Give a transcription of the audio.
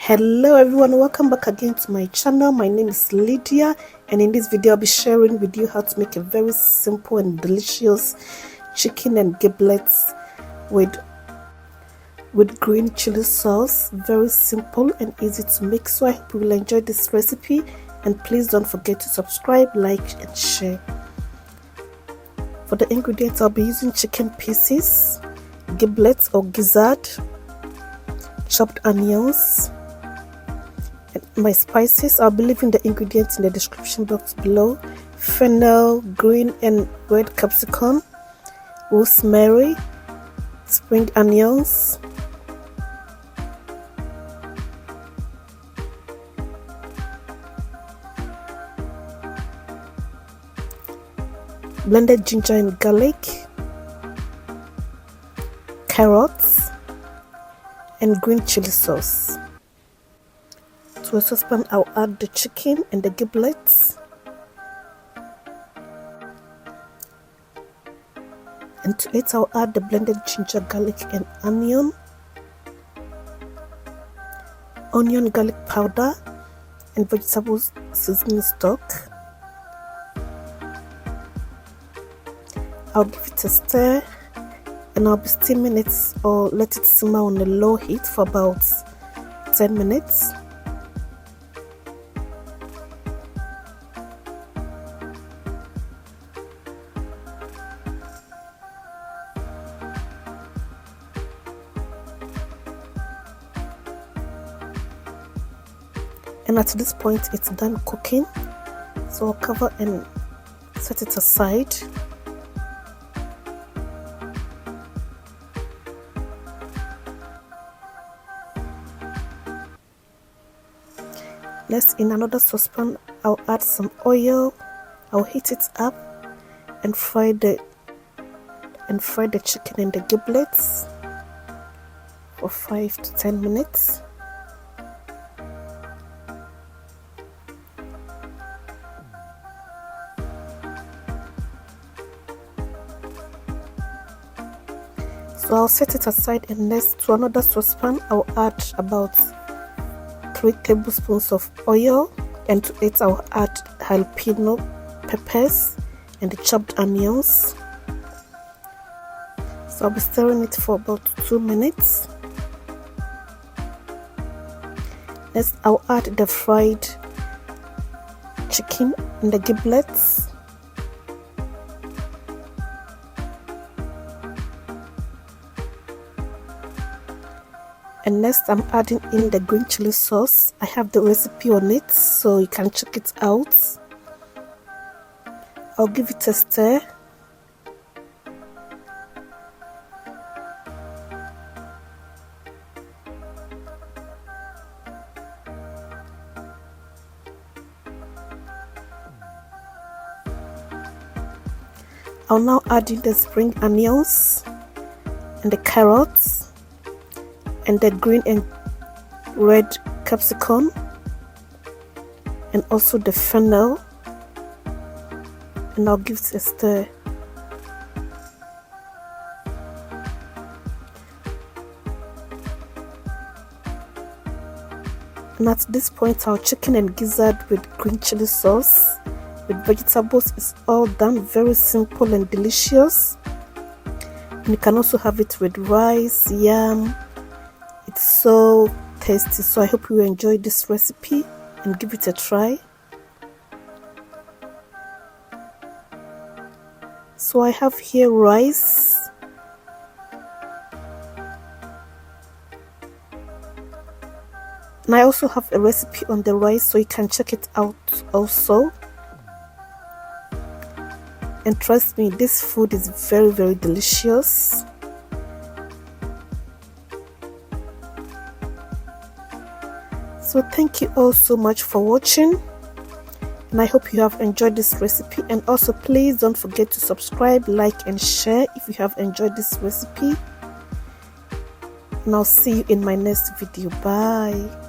Hello everyone, welcome back again to my channel. My name is Lydia, and in this video I'll be sharing with you how to make a very simple and delicious chicken and giblets with green chili sauce. Very simple and easy to make, so I hope you will enjoy this recipe, and please don't forget to subscribe, like and share. For the ingredients, I'll be using chicken pieces, giblets or gizzard, chopped onions, and my spices. I'll be leaving the ingredients in the description box below: fennel, green and red capsicum, rosemary, spring onions, blended ginger and garlic, carrots, and green chili sauce. To a saucepan, I'll add the chicken and the giblets, and to it I'll add the blended ginger, garlic and onion garlic powder, and vegetable seasoning stock. I'll give it a stir, and I'll be steaming it or let it simmer on a low heat for about 10 minutes. And at this point it's done cooking, so I'll cover and set it aside. Next, in another saucepan, I'll add some oil. I'll heat it up and fry the chicken and the giblets for 5 to 10 minutes. So I'll set it aside, and next, to another saucepan, I'll add about 3 tablespoons of oil, and to it I'll add jalapeno peppers and the chopped onions. So I'll be stirring it for about 2 minutes. Next, I'll add the fried chicken and the giblets. And next, I'm adding in the green chili sauce. I have the recipe on it, so you can check it out. I'll give it a stir. I'll now add in the spring onions and the carrots and the green and red capsicum, and also the fennel, and I'll give it a stir. And at this point, our chicken and gizzard with green chili sauce with vegetables is all done. Very simple and delicious, and you can also have it with rice, yam. It's so tasty, so I hope you enjoy this recipe and give it a try. So I have here rice, and I also have a recipe on the rice, so you can check it out also. And trust me, this food is very, very delicious. So thank you all so much for watching, and I hope you have enjoyed this recipe. And also, please don't forget to subscribe, like and share if you have enjoyed this recipe. And I'll see you in my next video. Bye.